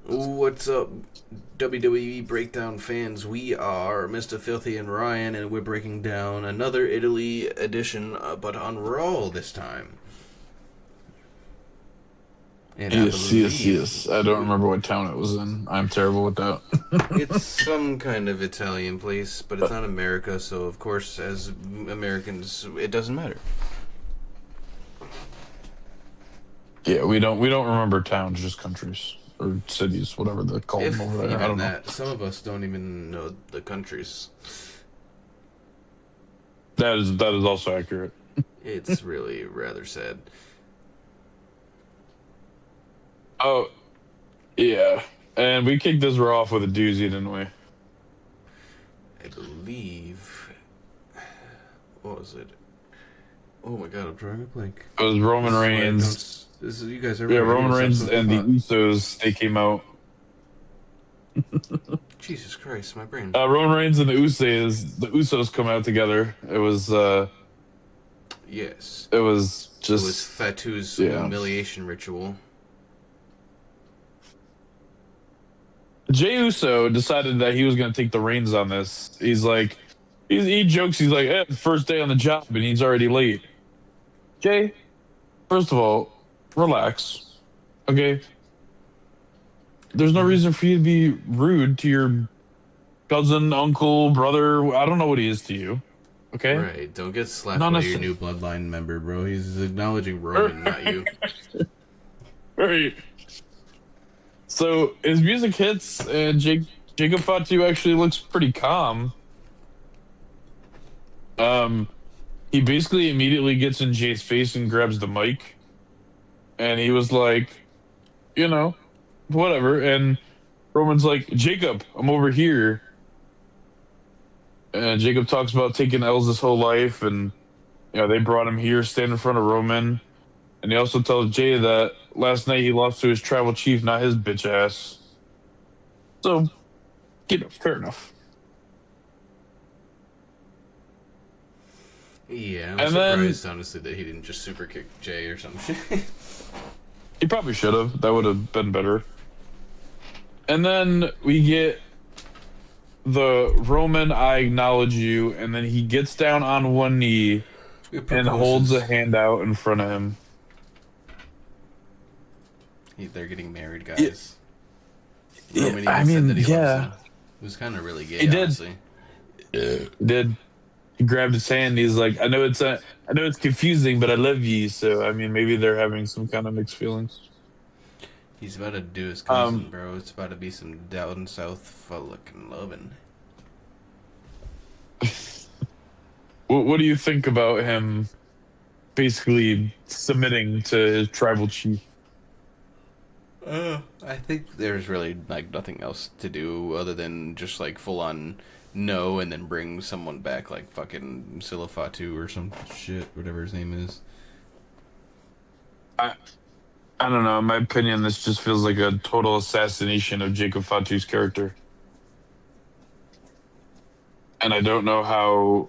What's up, WWE Breakdown fans? We are Mr. Filthy and Ryan, and we're breaking down another Italy edition, but on Raw this time. And I believe Yes. I don't remember what town it was in. I'm terrible with that. it's some kind of Italian place, but it's not America, so of course, as Americans, it doesn't matter. Yeah, we don't remember towns, just countries or cities, whatever they call If them over there. I even don't know. that, some of us don't even know the countries. That is also accurate. It's really rather sad. Oh yeah, and we kicked this Raw off with a doozy, didn't we? I believe. What was it? Oh my god, I'm drawing a blank. It was This Roman is why I don't. Reigns. This is you guys are Yeah, right. I need Roman to stop Reigns smoking and the pot. Usos. They came out. Jesus Christ, my brain. Roman Reigns and the Usos come out together. Yes, It was it was just Fatu's yeah. humiliation ritual. Jey Uso decided that he was going to take the reins on this. He jokes, he's like, first day on the job, and he's already late. Jay, first of all, relax, okay? There's no reason for you to be rude to your cousin, uncle, brother. I don't know what he is to you, okay? Right, don't get slapped Not by your necessarily. new bloodline member, bro. He's acknowledging Roman, not you. Right. So his music hits, and Jacob Fatu actually looks pretty calm. Um, he basically immediately gets in Jay's face and grabs the mic, and he was like, you know, whatever. And Roman's like, Jacob, I'm over here. And Jacob talks about taking L's his whole life, and they brought him here, stand in front of Roman. And he also tells Jay that last night he lost to his tribal chief, not his bitch ass. So, fair enough. Yeah, I'm And then surprised, honestly, that he didn't just super kick Jay or some shit. he probably should have. That would have been better. And then we get the Roman, I acknowledge you. And then he gets down on one knee It and holds a proposes. hand out in front of him. They're getting married, Yeah, guys. Roman I even said mean, that he loves yeah, him. It was kind of really he gay, did. honestly. He did. He grabbed his hand. He's like, I know it's confusing, but I love you. So, I mean, maybe they're having some kind of mixed feelings. He's about to do his cousin, Um, bro. It's about to be some down south fucking loving. what do you think about him basically submitting to his tribal chief? I think there's really like nothing else to do other than just like full on no, and then bring someone back like fucking Silafatu or some shit, whatever his name is. I I don't know. In my opinion, this just feels like a total assassination of Jacob Fatu's character, and I don't know how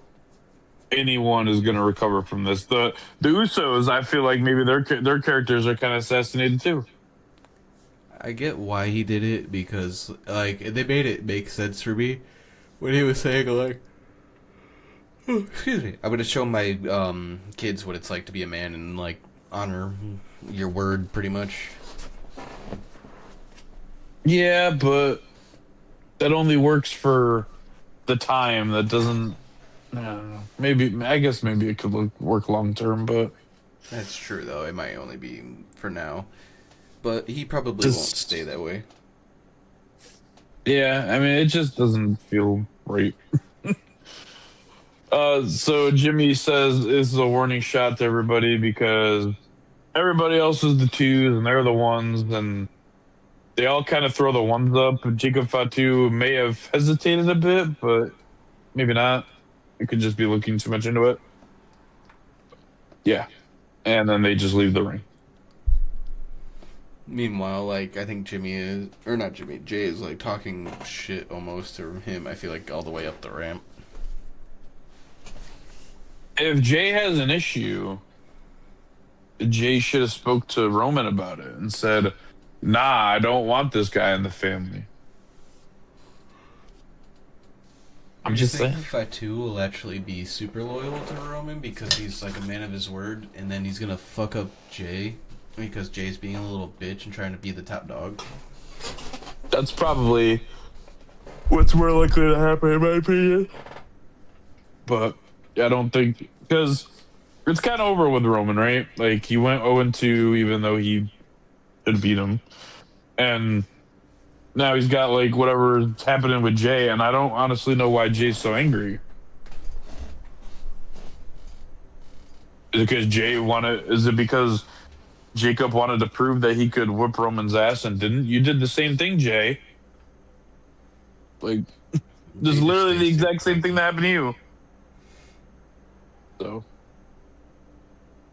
anyone is going to recover from this. The Usos, I feel like maybe their characters are kind of assassinated too. I get why he did it because like they made it make sense for me when he was saying like, excuse me, I'm gonna show my kids what it's like to be a man and like honor your word, pretty much. Yeah, but that only works for the time. That doesn't. I don't know. I guess maybe it could work long term, but That's true though. It might only be for now, but he probably won't stay just that way. yeah. I mean, it just doesn't feel right. So Jimmy says this is a warning shot to everybody because everybody else is the twos and they're the ones, and they all kind of throw the ones up. Jacob Fatu may have hesitated a bit, but maybe not. It could just be looking too much into it. Yeah, and then they just leave the ring. Meanwhile, like I think Jimmy is, or not Jimmy, Jay is like talking shit almost to him. I feel like all the way up the ramp. If Jay has an issue, Jay should have spoke to Roman about it and said, Nah, I don't want this guy in the family. I I'm just just think saying. Fatu will actually be super loyal to Roman because he's like a man of his word, and then he's gonna fuck up Jay because Jay's being a little bitch and trying to be the top dog. That's probably what's more likely to happen, in my opinion. But I don't think because it's kind of over with Roman, right? Like he went 0-2, even though he should beat him, and now he's got like whatever's happening with Jay, and I don't honestly know why Jay's so angry. Is it because Jay wanted? Is it because Jacob wanted to prove that he could whip Roman's ass and didn't? You did the same thing, Jay. Like this is Jay just literally the stays too exact same thing that cranky. happened to you. So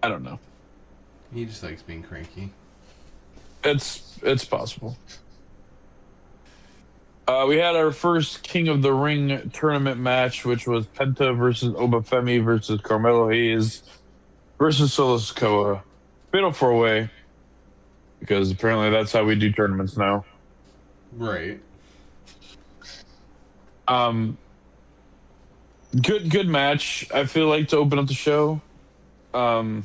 I don't know. He just likes being cranky. It's possible. We had our first King of the Ring tournament match, which was Penta versus Obafemi versus Carmelo Hayes versus Solo Sikoa. Fatal four way because apparently that's how we do tournaments now. Right. Um, good match. I feel like to open up the show. Um,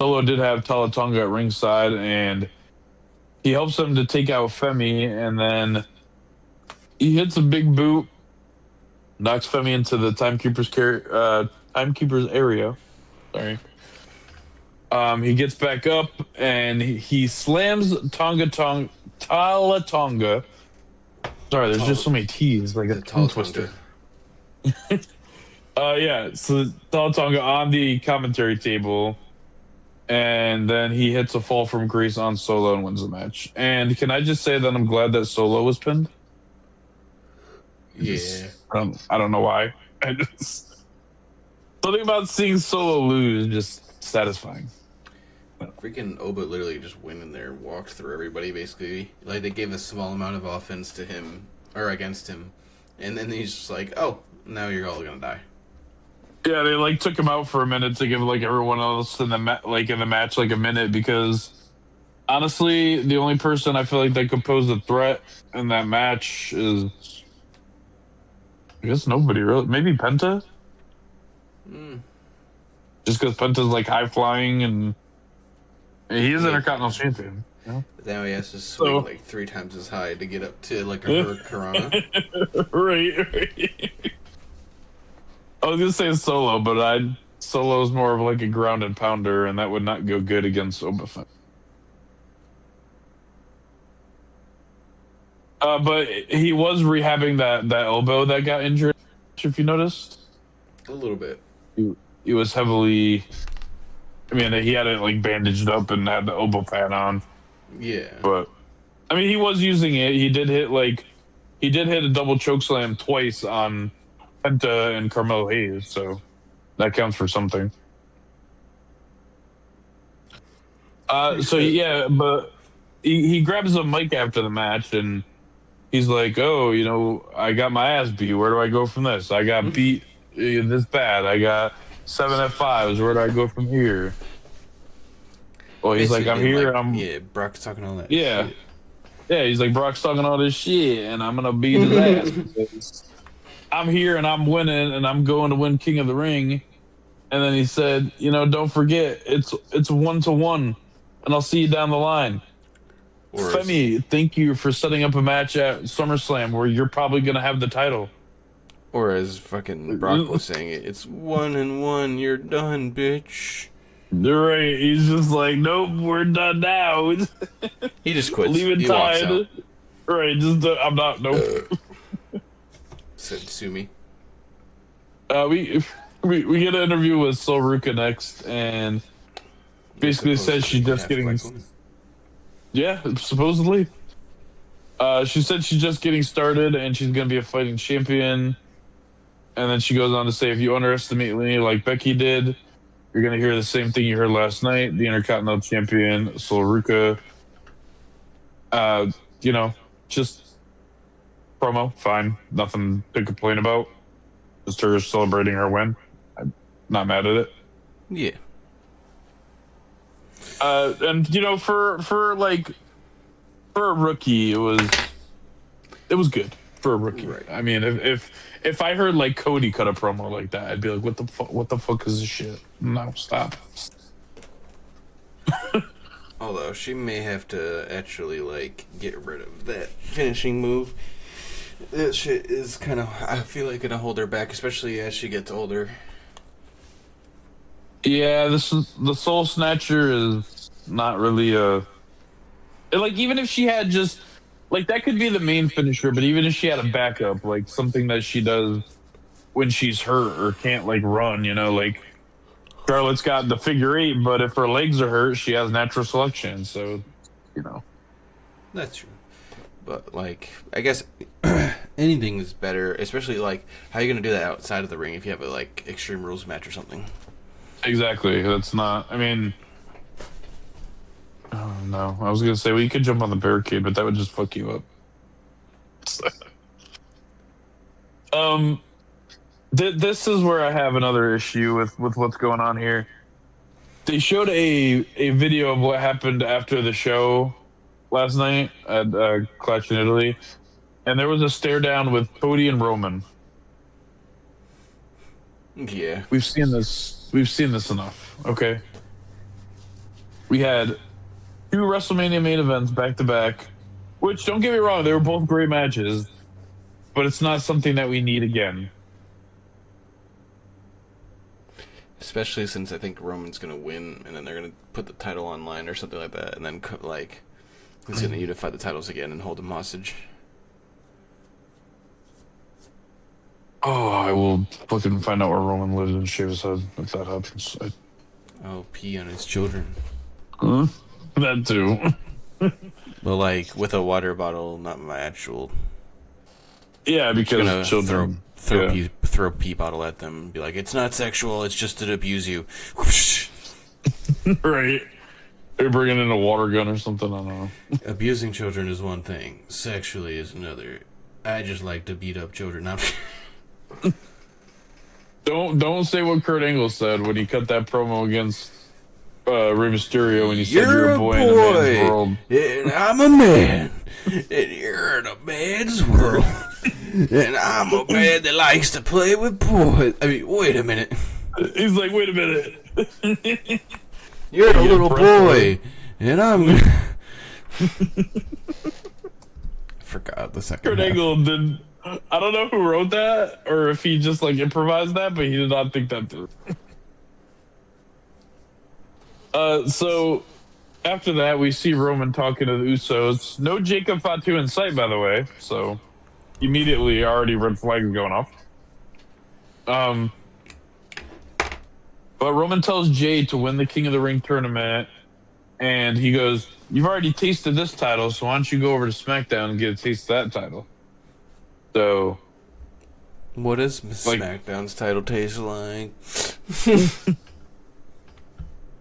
Solo did have Talatonga at ringside, and he helps him to take out Femi, and then he hits a big boot, knocks Femi into the timekeeper's area. Sorry. He gets back up and he slams Talatonga. Sorry, there's just Tall, so many T's, like a the tongue tall tonga. twister. Yeah, so Talatonga on the commentary table, and then he hits a fall from grace on Solo and wins the match. And can I just say that I'm glad that Solo was pinned? Yeah. I don't know why. I just something about seeing Solo lose is just satisfying. Freaking Oba literally just went in there and walked through everybody basically. Like they gave a small amount of offense to him or against him. And then he's just like, oh, now you're all gonna die. Yeah, they like took him out for a minute to give like everyone else in the in the match like a minute because honestly, the only person I feel like that could pose a threat in that match is I guess nobody really. Maybe Penta, Mm, just because Penta's like high flying and he is yeah. Intercontinental Champion. You know? Now he has to swing So like 3 times as high to get up to like a Hurricanrana. right. I was gonna say Solo, but I Solo's more of like a ground and pounder, and that would not go good against Obafemi. But he was rehabbing that elbow that got injured. If you noticed, A little bit. he was heavily. I mean, he had it like bandaged up and had the elbow pad on. Yeah. But I mean, he was using it. He did hit a double choke slam twice on Penta and Carmelo Hayes, so that counts for something. So Except, yeah, but he grabs a mic after the match and he's like, "Oh, you know, I got my ass beat. Where do I go from this? I got beat this bad. I got 7 F5s. Where do I go from here?" Well, he's like, basically "I'm being here. like, I'm yeah, Brock's talking all that yeah, shit. yeah." He's like, "Brock's talking all this shit, and I'm gonna beat his ass because I'm here and I'm winning and I'm going to win King of the Ring." And then he said, "You know, don't forget, it's 1-1, and I'll see you down the line." Or as, Femi, thank you for setting up a match at SummerSlam where you're probably gonna have the title. or as fucking Brock was saying it, it's 1-1, you're done, bitch. You're right. He's just like, nope, we're done now. He just quits. Leave it He walks tied. out. Right, I'm not. Nope. Said sue me. We get an interview with Sol Ruka next, and You're basically says she's supposedly just half getting. black woman. Yeah, supposedly. She said she's just getting started, and she's gonna be a fighting champion. And then she goes on to say, if you underestimate me like Becky did, you're gonna hear the same thing you heard last night. The Intercontinental Champion Sol Ruka. Uh, you know, just promo, fine, nothing to complain about. Just her celebrating her win. I'm not mad at it. Yeah. And you know, for like for a rookie, it was good for a rookie. Right. I mean, if I heard like Cody cut a promo like that, I'd be like, what the fuck is this shit? No, stop. Although she may have to actually like get rid of that finishing move. That shit is kind of. I feel like gonna hold her back, especially as she gets older. Yeah, this is the Soul Snatcher is not really a like even if she had just like that could be the main finisher, but even if she had a backup, like something that she does when she's hurt or can't like run, you know, like Charlotte's got the figure eight, but if her legs are hurt, she has natural selection. So, you know. That's true. But like, I guess anything is better, especially like how are you gonna do that outside of the ring if you have a like Extreme Rules match or something. Exactly. That's not I mean oh no. I was gonna say well you could jump on the barricade, but that would just fuck you up. um this is where I have another issue with what's going on here. They showed a video of what happened after the show last night at Clash in Italy, and there was a stare down with Cody and Roman. Yeah. We've seen this. We've seen this enough. Okay. We had two WrestleMania main events back to back, which don't get me wrong, they were both great matches, but it's not something that we need again. Especially since I think Roman's gonna win, and then they're gonna put the title online or something like that, and then like he's gonna unify the titles again and hold them hostage. Oh, I will fucking find out where Roman lives and shave his head if that happens. Oh, pee on his children. Huh? That too. But like with a water bottle, not my actual. Yeah, Gonna because children. throw a pee bottle at them and be like, it's not sexual, it's just to abuse you. Whoosh. Right. They're bringing in a water gun or something. I don't know. Abusing children is one thing, sexually is another. I just like to beat up children. Don't say what Kurt Angle said when he cut that promo against Rey Mysterio when he said you're a boy in a man's world. And I'm a man, and you're in a man's world, and I'm a man that likes to play with boys. I mean, wait a minute. He's like, wait a minute. You're a little boy, and I'm. Forgot the second. Kurt Angle did. I don't know who wrote that or if he just like improvised that, but he did not think that through. So after that, we see Roman talking to the Usos. No Jacob Fatu in sight, by the way. So immediately, already red flags going off. But Roman tells Jay to win the King of the Ring tournament, and he goes, "You've already tasted this title, so why don't you go over to SmackDown and get a taste of that title?" So, what does SmackDown's title taste like?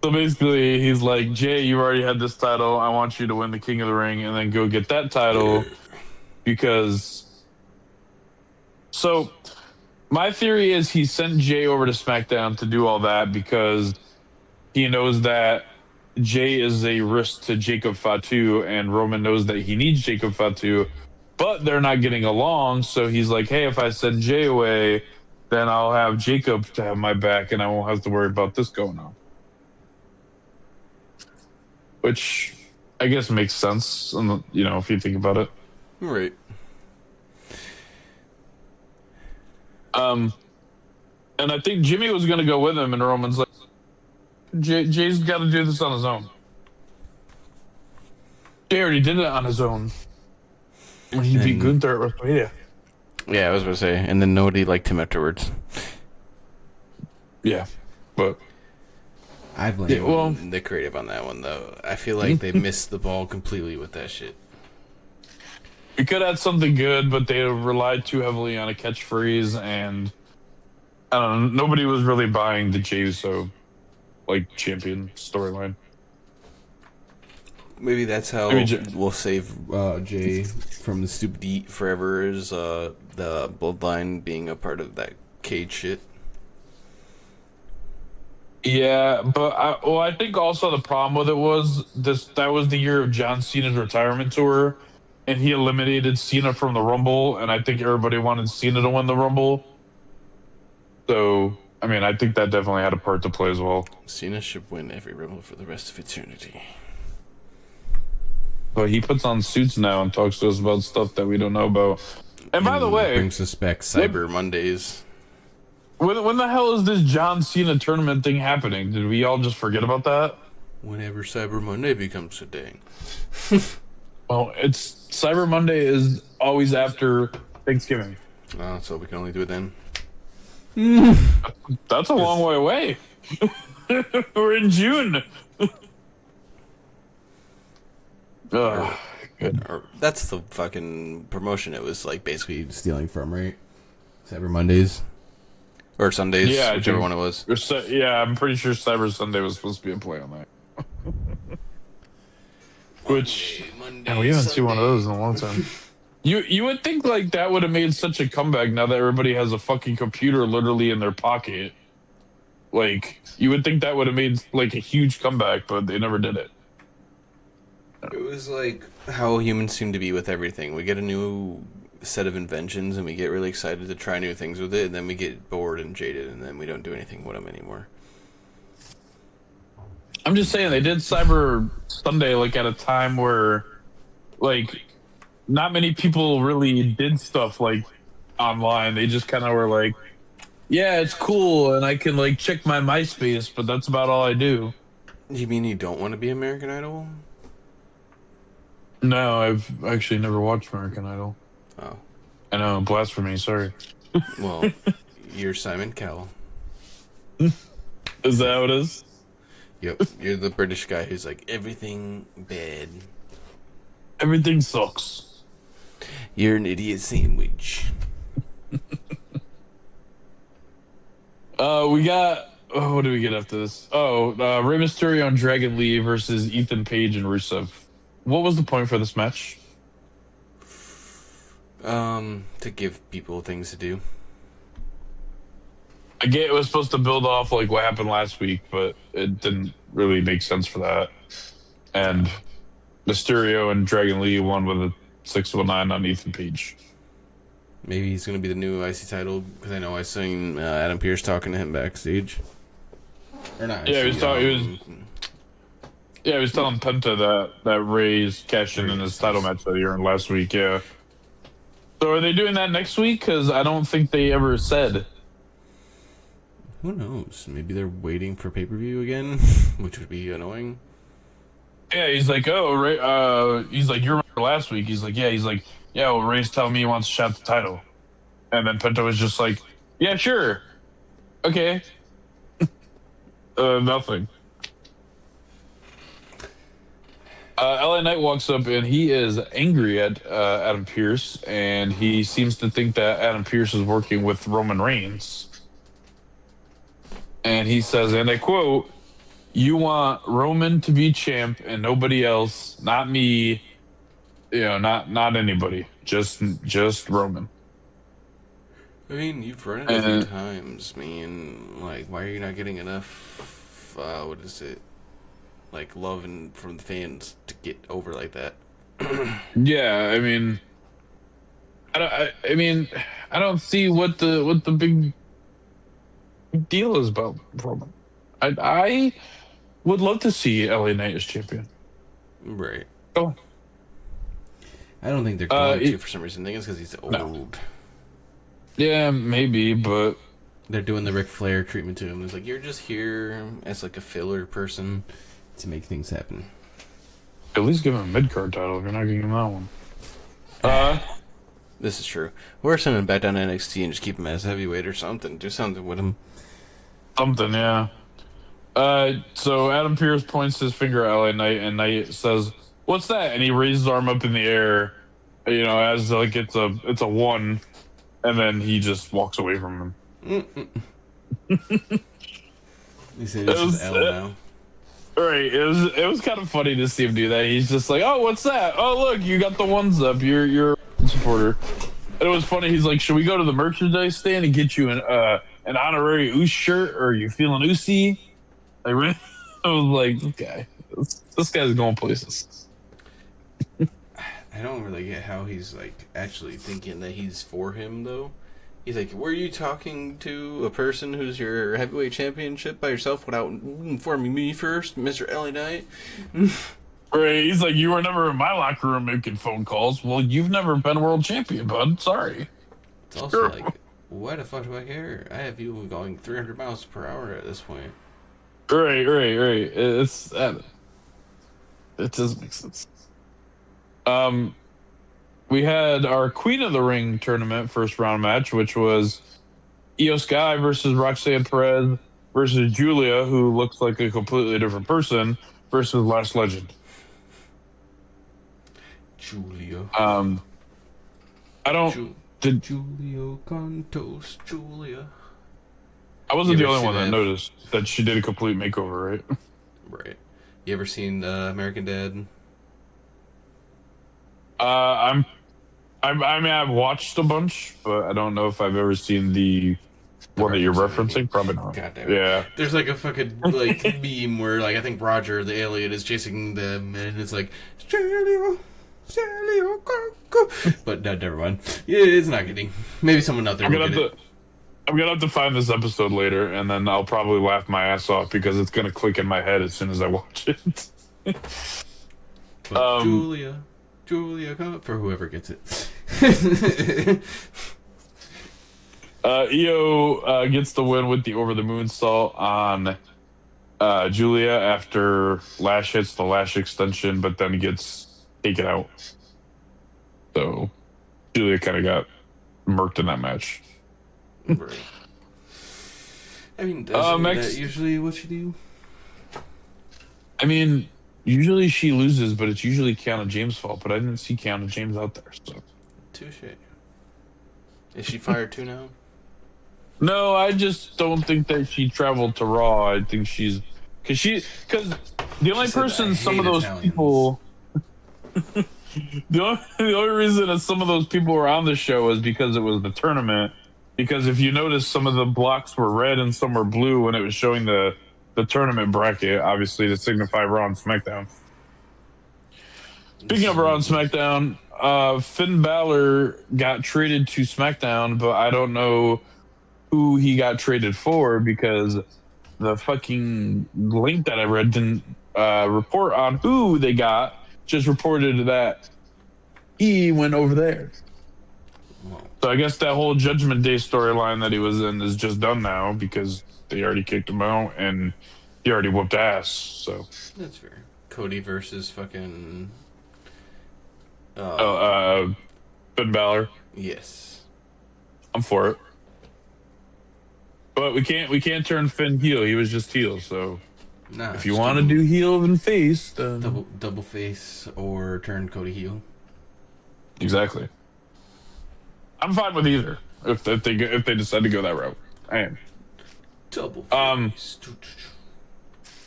So basically, he's like, Jay, you already had this title. I want you to win the King of the Ring and then go get that title because. So, my theory is he sent Jay over to SmackDown to do all that because he knows that Jay is a risk to Jacob Fatu, and Roman knows that he needs Jacob Fatu, but they're not getting along. So he's like, hey, if I send Jay away, then I'll have Jacob to have my back, and I won't have to worry about this going on. Which I guess makes sense, you know, if you think about it. Right. And I think Jimmy was going to go with him, and Roman's like, Jay's got to do this on his own. Jay already did it on his own when he beat Gunther at WrestleMania. Yeah, I was going to say, and then nobody liked him afterwards. Yeah, but I blame the creative on that one, though. I feel like they missed the ball completely with that shit. we could have had something good, but they relied too heavily on a catchphrase, and I don't know, nobody was really buying the Jey Uso like champion storyline. Maybe that's how we'll save Jay from the stupid eat forever is the bloodline being a part of that cage shit. Yeah, but I think also the problem with it was that was the year of John Cena's retirement tour, and he eliminated Cena from the Rumble, and I think everybody wanted Cena to win the Rumble. So, I mean, I think that definitely had a part to play as well. Cena should win every Rumble for the rest of eternity. But he puts on suits now and talks to us about stuff that we don't know about. And by the way, brings us back Cyber Mondays. when the hell is this John Cena tournament thing happening? Did we all just forget about that? Whenever Cyber Monday becomes a thing. Well, it's Cyber Monday is always after Thanksgiving. Oh, so we can only do it then. That's a long way away. We're in June. Ugh, good. That's the fucking promotion it was like basically stealing from, right? Cyber Mondays. Or Sundays, Yeah, whichever one it was. Yeah, I'm pretty sure Cyber Sunday was supposed to be a play on that. Which, Monday, yeah, we haven't seen one of Sunday. those in a long time. You would think like that would have made such a comeback now that everybody has a fucking computer literally in their pocket. Like, you would think that would have made like a huge comeback, but they never did it. It was like how humans seem to be with everything. We get a new set of inventions and we get really excited to try new things with it, and then we get bored and jaded, and then we don't do anything with them anymore. I'm just saying they did Cyber Sunday like at a time where like not many people really did stuff like online. They just kind of were like, yeah, it's cool and I can like check my MySpace, but that's about all I do. You mean you don't want to be American Idol? No, I've actually never watched American Idol. Oh. I know, blasphemy, sorry. Well, you're Simon Cowell. Is that how it is? Yep. You're the British guy who's like, everything bad. Everything sucks. You're an idiot sandwich. We got. Oh, what do we get after this? Oh, Rey Mysterio and Dragon Lee versus Ethan Page and Rusev. What was the point for this match? To give people things to do. I get it was supposed to build off like what happened last week, but it didn't really make sense for that. And Mysterio and Dragon Lee won with a 619 on Ethan Page. Maybe he's gonna be the new IC title, because I know I seen Adam Pearce talking to him backstage. Or not? Yeah, he was talking. Yeah, he was telling Penta that Ray's cashed in his title match that he earned last week. Yeah. So are they doing that next week? Because I don't think they ever said. Who knows? Maybe they're waiting for pay-per-view again, which would be annoying. Yeah, he's like, oh, Ray. He's like, you remember last week? He's like, yeah. He's like, yeah. Well, Ray's telling me he wants to shot the title, and then Penta was just like, yeah, sure, okay. Nothing. LA Knight walks up and he is angry at Adam Pearce, and he seems to think that Adam Pearce is working with Roman Reigns. And he says, and I quote, "You want Roman to be champ and nobody else, not me, not anybody, just Roman." I mean, you've run it a few times, man. Like, why are you not getting enough, what is it? Like, love from the fans to get over like that? Yeah, I mean, I don't see what the big deal is about Roman. I would love to see LA Knight as champion. Right. Oh. I don't think they're going to for some reason. I think it's because he's old. No. Yeah, maybe, but they're doing the Ric Flair treatment to him. It's like, you're just here as like a filler person to make things happen. At least give him a mid-card title if you're not giving him that one. This is true. Or send him back down to NXT and just keep him as heavyweight or something. Do something with him. Something, yeah. So Adam Pearce points his finger at LA Knight, and Knight says, "What's that?" And he raises his arm up in the air, as like it's a one, and then he just walks away from him. He said this is L now. Right. It was kind of funny to see him do that. He's just like, "Oh, what's that? Oh, look, you got the ones up. You're a supporter." And it was funny. He's like, "Should we go to the merchandise stand and get you an honorary Oos shirt? Or are you feeling Oosy?" I really, I was like, this guy's going places. I don't really get how he's like actually thinking that he's for him though. He's like, were you talking to a person who's your heavyweight championship by yourself without informing me first, Mr. LA Knight? Right? He's like, you were never in my locker room making phone calls. Well, you've never been world champion, bud. Sorry. It's also like, why the fuck do I care? I have you going 300 miles per hour at this point. Right. It doesn't make sense. We had our Queen of the Ring tournament first round match, which was Io Sky versus Roxanne Perez versus Julia, who looks like a completely different person, versus Last Legend. Julia. I don't. Did Julio Contos, Julia. I wasn't You the ever only one seen that that? noticed that she did a complete makeover, right? Right. You ever seen American Dad? I'm. I mean, I've watched a bunch, but I don't know if I've ever seen the The one that you're reference you're making. referencing. Probably not. God damn it. Yeah. There's like a fucking like meme where like I think Roger the alien is chasing them and it's like Stelio, Stelio, go, go. But no, never mind. Yeah, it's not getting. Maybe someone out there I'm will gonna get have it. to. I'm gonna have to find this episode later, and then I'll probably laugh my ass off because it's gonna click in my head as soon as I watch it. But um, Julia, come for whoever gets it. Io gets the win with the over the moonsault on Julia after Lash hits the Lash extension, but then gets taken out. So Julia kind of got murked in that match. Right. I mean, isn't Max, that usually what you do? I mean, usually she loses, but it's usually Kiana James' fault. But I didn't see Kiana James out there, so. Touche. Is she fired too now? No, I just don't think that she traveled to Raw. I think because the only She said, person "I some of hate those Italians." people the only reason that some of those people were on the show was because it was the tournament. Because if you notice, some of the blocks were red and some were blue when it was showing the tournament bracket, obviously to signify Raw and SmackDown. Speaking of Raw and SmackDown, Finn Balor got traded to SmackDown, but I don't know who he got traded for because the fucking link that I read didn't report on who they got, just reported that he went over there. Well, So I guess that whole Judgment Day storyline that he was in is just done now because they already kicked him out and he already whooped ass. So that's fair. Cody versus fucking. Finn Balor, Yes. I'm for it. But we can't turn Finn heel. He was just heel. So Nah. if you want to do heel and face, then double face or turn Cody heel. exactly. I'm fine with either. If they decide to go that route, I am. Double face.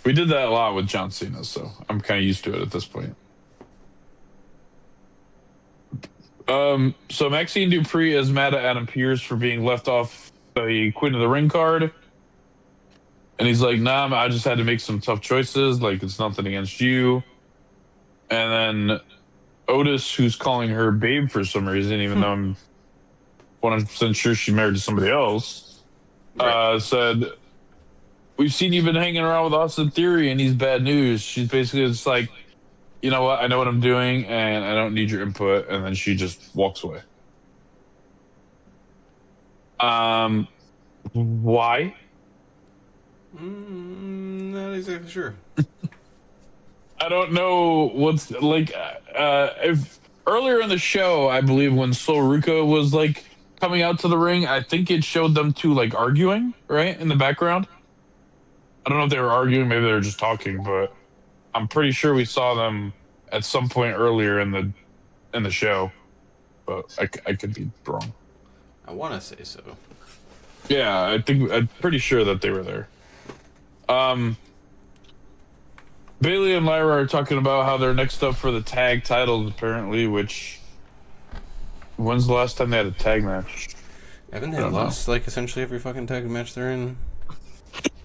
We did that a lot with John Cena, so I'm kind of used to it at this point. So Maxine Dupree is mad at Adam Pearce for being left off the Queen of the Ring card. And he's like, nah, I just had to make some tough choices. Like, it's nothing against you. And then Otis, who's calling her babe for some reason, even though I'm 100% sure she's married to somebody else, said, we've seen you been hanging around with Austin Theory and he's bad news. She's basically just like, you know what? I know what I'm doing and I don't need your input. And then she just walks away. Why? Not exactly sure. I don't know what's like. If earlier in the show, I believe when Sol Ruka was like coming out to the ring, I think it showed them two like arguing right in the background. I don't know if they were arguing, maybe they were just talking, but I'm pretty sure we saw them at some point earlier in the show. But I could be wrong. I want to say so. Yeah, I'm pretty sure that they were there. Bailey and Lyra are talking about how they're next up for the tag titles, apparently, which... When's the last time they had a tag match? Haven't they lost, like, essentially every fucking tag match they're in?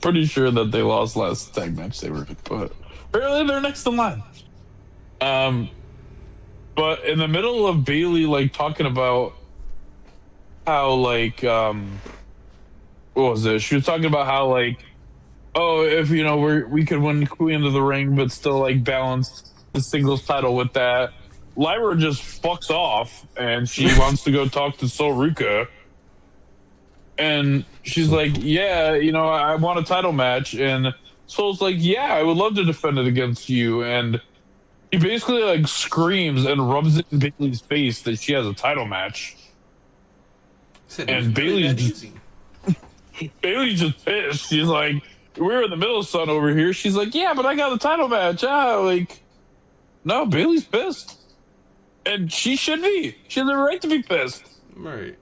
pretty sure that they lost last tag match they were in, but apparently they're next in line. Um, but in the middle of Bailey like talking about how like what was it? She was talking about how like, oh, if you know we could win Queen of the Ring, but still like balance the singles title with that. Lyra just fucks off and she wants to go talk to Sol Ruka. And she's like, yeah, you know, I want a title match. And Sol's like, yeah, I would love to defend it against you. And he basically like screams and rubs it in Bailey's face that she has a title match. Said it was And really that easy. Bailey's just pissed. She's like, we're in the middle of sun over here. She's like, yeah, but I got a title match. Like, no, Bailey's pissed. And she should be. She has a right to be pissed. Right.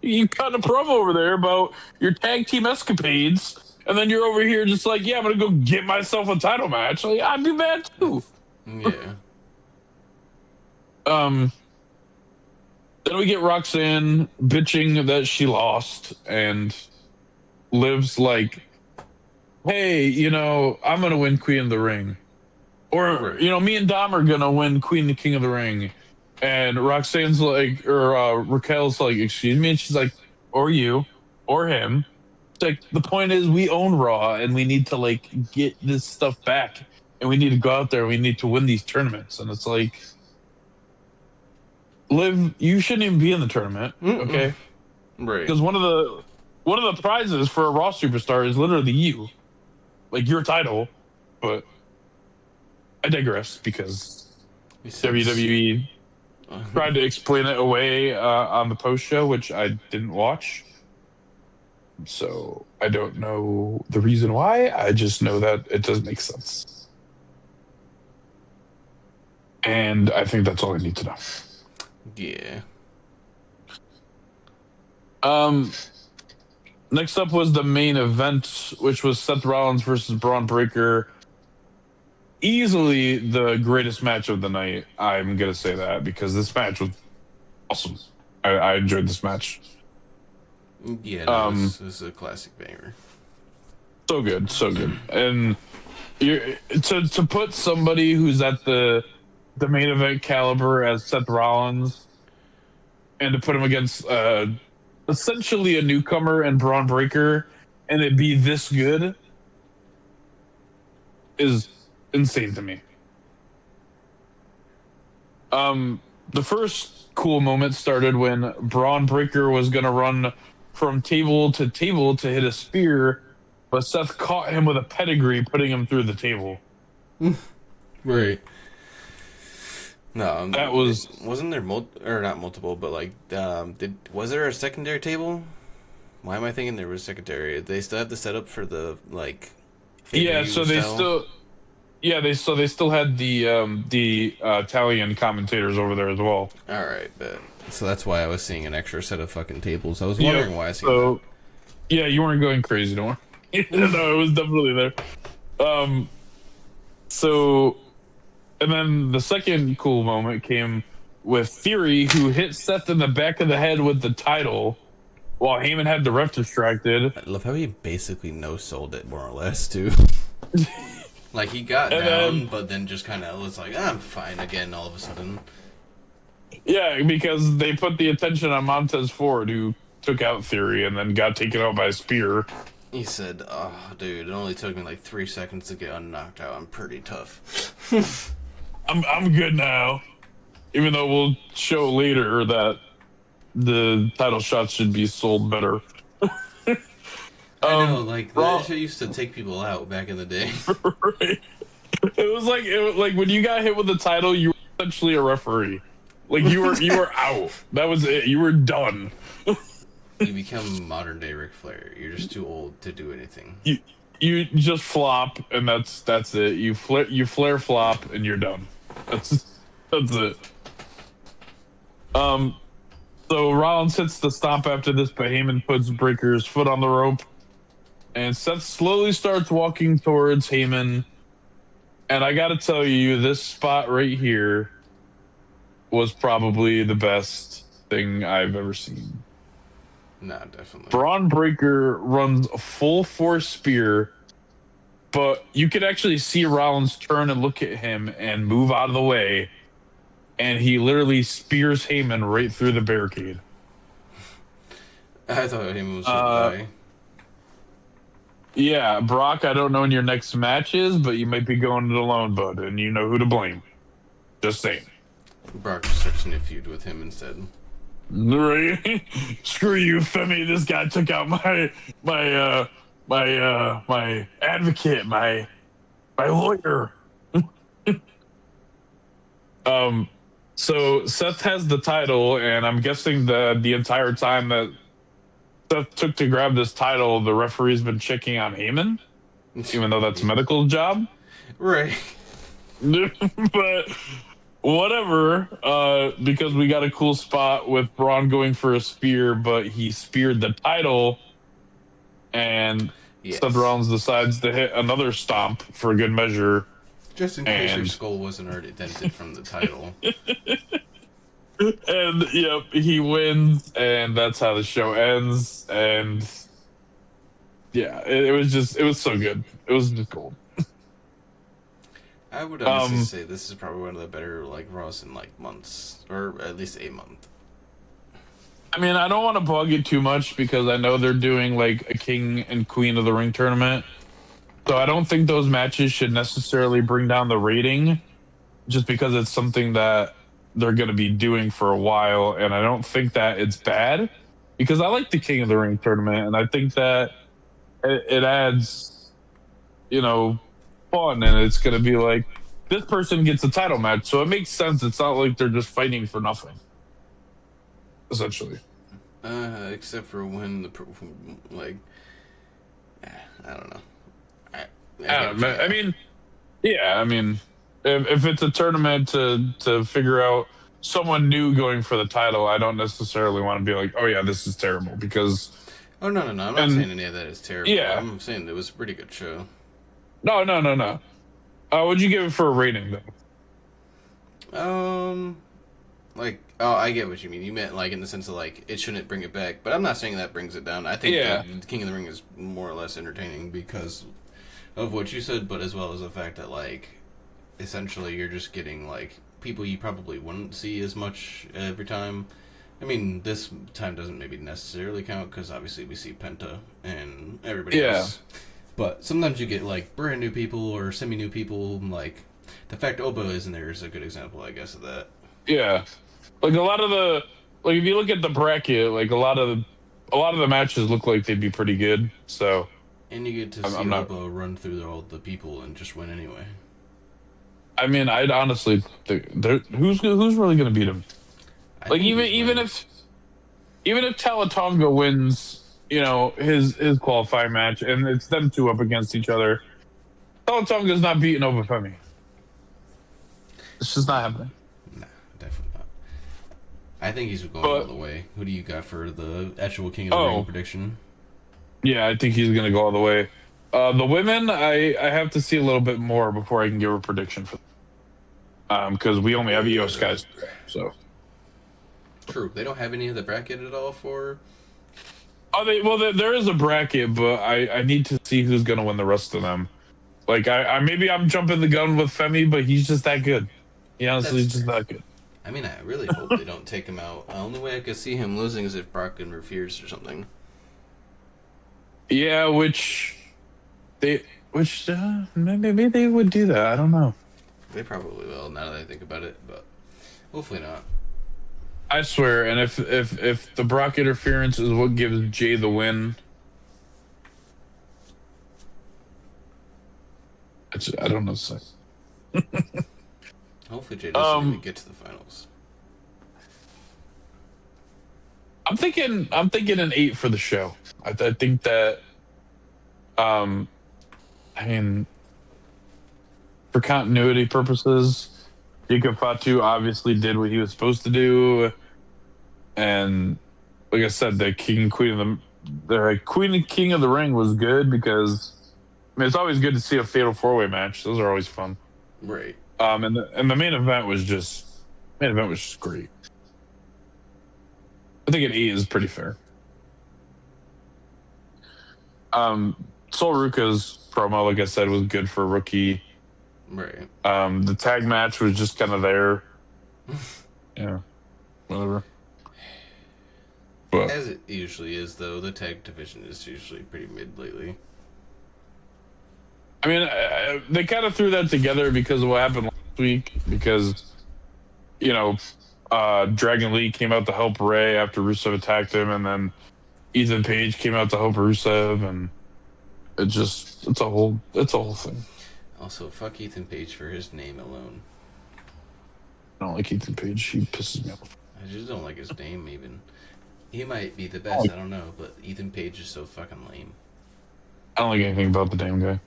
You cut a promo over there about your tag team escapades, and then you're over here just like, yeah, I'm gonna go get myself a title match. Like, I'd be mad too. Yeah. Then we get Roxanne bitching that she lost, and Liv's like, hey, you know, I'm gonna win Queen of the Ring. Or, you know, me and Dom are gonna win Queen and King of the Ring. And Roxanne's like, or Raquel's like, excuse me? And she's like, or you, or him. It's like, the point is, we own Raw, and we need to, like, get this stuff back. And we need to go out there, and we need to win these tournaments. And it's like, Liv, you shouldn't even be in the tournament, okay? Right. Because one of the prizes for a Raw superstar is literally you. Like, your title. But I digress, because WWE tried to explain it away on the post show, which I didn't watch. So I don't know the reason why. I just know that it doesn't make sense. And I think that's all I need to know. Yeah. Next up was the main event, which was Seth Rollins versus Braun Breaker. Easily the greatest match of the night. I'm gonna say that because this match was awesome. I enjoyed this match. Yeah, no, this is a classic banger. So good, so good. And to put somebody who's at the main event caliber as Seth Rollins, and to put him against essentially a newcomer and Braun Breaker, and it be this good, is insane to me. The first cool moment started when Braun Breaker was gonna run from table to hit a spear, but Seth caught him with a pedigree, putting him through the table. Right. No, that wasn't there not multiple, but like, was there a secondary table? Why am I thinking there was secondary? They still have the setup for the like. Yeah, so they style? they still had the Italian commentators over there as well. All right, but so that's why I was seeing an extra set of fucking tables. I was wondering why I seen that. Yeah, you weren't going crazy, don't worry. No, it was definitely there. And then the second cool moment came with Theory, who hit Seth in the back of the head with the title while Heyman had the ref distracted. I love how he basically no-sold it, more or less, too. Like, he got down, but then just kind of was like, I'm fine again all of a sudden. Yeah, because they put the attention on Montez Ford, who took out Theory and then got taken out by a spear. He said, oh, dude, it only took me like 3 seconds to get unknocked out. I'm pretty tough. I'm good now. Even though we'll show later that the title shot should be sold better. I know, like, that shit used to take people out back in the day. Right. It was like when you got hit with the title, you were essentially a referee. Like, you were out. That was it. You were done. You become modern day Ric Flair. You're just too old to do anything. You just flop, and that's it. You flare flop, and you're done. That's it. So Rollins hits the stomp after this, but Heyman puts Breaker's foot on the rope, and Seth slowly starts walking towards Heyman. And I got to tell you, this spot right here was probably the best thing I've ever seen. Nah, definitely. Braun Breaker runs a full force spear, but you could actually see Rollins turn and look at him and move out of the way, and he literally spears Heyman right through the barricade. I thought him was gonna Uh, die. yeah, Brock, I don't know when your next match is, but you might be going it alone, bud, and you know who to blame. Just saying. Brock starts a new feud with him instead. Right? Screw you, Femi. This guy took out my advocate, my lawyer. Um, so Seth has the title, and I'm guessing the entire time that Seth took to grab this title, the referee's been checking on Heyman, even though that's a medical job. Right. But whatever, because we got a cool spot with Braun going for a spear, but he speared the title, and Seth Yes. Rollins decides to hit another stomp for good measure. Just in case your And skull wasn't already dented from the title. and yep, he wins, and that's how the show ends. And yeah, it was so good. It was just cool. I would honestly say this is probably one of the better like Raws in like months, or at least a month. I mean, I don't want to bug it too much because I know they're doing like a King and Queen of the Ring tournament. So I don't think those matches should necessarily bring down the rating just because it's something that they're going to be doing for a while. And I don't think that it's bad because I like the King of the Ring tournament. And I think that it adds, you know, fun. And it's going to be like, this person gets a title match. So it makes sense. It's not like they're just fighting for nothing, essentially. Except for when the like, I don't know. I, I mean, yeah, I mean, if it's a tournament to figure out someone new going for the title, I don't necessarily want to be like, oh yeah, this is terrible because Oh no, no, no! I'm not and saying any of that is terrible. yeah, I'm saying it was a pretty good show. no. What'd you give it for a rating though? Like, oh, I get what you mean. You meant like in the sense of like it shouldn't bring it back, but I'm not saying that brings it down. I think Yeah, the King of the Ring is more or less entertaining because of what you said, but as well as the fact that like essentially you're just getting like people you probably wouldn't see as much every time. I mean, this time doesn't maybe necessarily count because obviously we see Penta and everybody yeah, else. But sometimes you get like brand new people or semi new people. Like the fact Oba isn't there is a good example, I guess, of that. yeah. Like a lot of the like if you look at the bracket, like a lot of the matches look like they'd be pretty good. So And you get to I'm see not. Oba run through all the people and just win anyway. I mean, I'd honestly think who's really going to beat him? I Like think he's winning. even if Talatonga wins, you know, his qualifying match, and it's them two up against each other, Talatonga's not beating Obafemi. It's just not happening. Nah, definitely not. I think he's going all But the way. Who do you got for the actual King of the Ring oh prediction? yeah, I think he's gonna go all the way. The women, I have to see a little bit more before I can give a prediction for because we only have Io Skies, so. True. They don't have any of the bracket at all for. Oh, there is a bracket, but I need to see who's gonna win the rest of them. Like I maybe I'm jumping the gun with Femi, but he's just that good. He honestly That's is just fair. that good. I mean, I really hope they don't take him out. The only way I could see him losing is if Brock interferes or something. Yeah, maybe they would do that. I don't know. They probably will now that I think about it, but hopefully not. I swear, and if the Brock interference is what gives Jay the win, I don't know. What to say. Hopefully Jay doesn't even Um, get to the finals. I'm thinking an 8 for the show. I think that um, I mean, for continuity purposes, Jacob Fatu obviously did what he was supposed to do, and like I said, the King and Queen of the Queen and King of the Ring was good because I mean it's always good to see a fatal 4-way match. Those are always fun. Right. And the main event was just great. I think an 8 is pretty fair. Sol Ruka's promo, like I said, was good for a rookie. Right. The tag match was just kind of there. Yeah, whatever. But As it usually is, though, the tag division is usually pretty mid lately. I mean, they kind of threw that together because of what happened last week. Because you know, Dragon Lee came out to help Ray after Rusev attacked him, and then Ethan Page came out to help Rusev, and it's a whole thing. Also, fuck Ethan Page for his name alone. I don't like Ethan Page. He pisses me off. I just don't like his name, even. He might be the I don't best, like, I don't know, but Ethan Page is so fucking lame. I don't like anything about the damn guy.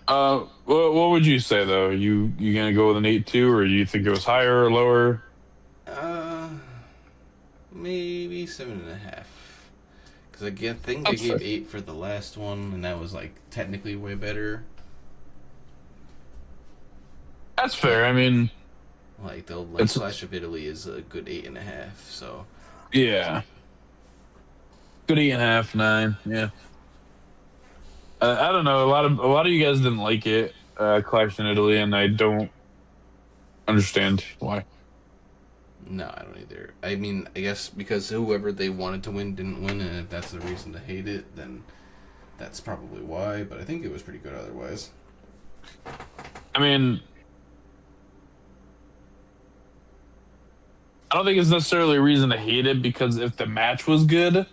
What would you say though? You gonna go with an 8-2, or do you think it was higher or lower? Uh, maybe 7.5. Because think I That's fair. gave 8 for the last one, and that was like technically way better. That's fair. I mean, Like it's Clash of Italy is a good 8.5. So yeah, good 8.5, 9. Yeah, I don't know. A lot of you guys didn't like it, Clash in Italy, and I don't understand why. no, I don't either. I mean, I guess because whoever they wanted to win didn't win, and if that's the reason to hate it, then that's probably why. But I think it was pretty good otherwise. I mean, I don't think it's necessarily a reason to hate it because if the match was good,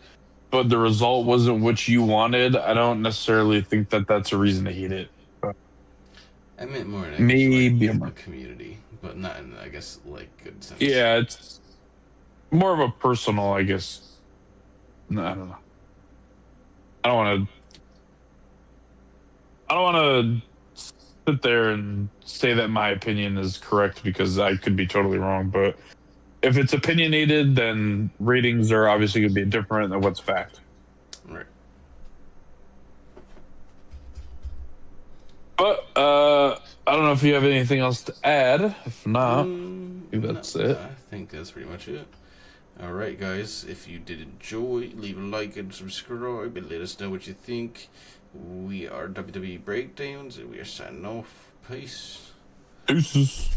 but the result wasn't what you wanted, I don't necessarily think that that's a reason to hate it. But I meant more in, I guess, like maybe I'm a wrong. community, but not in, I guess, like good sense. Yeah, it's more of a personal, I guess. No, I don't know. I don't want to. I don't want to sit there and say that my opinion is correct because I could be totally wrong. But if it's opinionated, then ratings are obviously going to be different than what's fact. Right. But I don't know if you have anything else to add. If not, I think No, that's it. I think that's pretty much it. Alright, guys, if you did enjoy, leave a like and subscribe and let us know what you think. We are WWE Breakdowns and we are signing off. Peace. Deuces.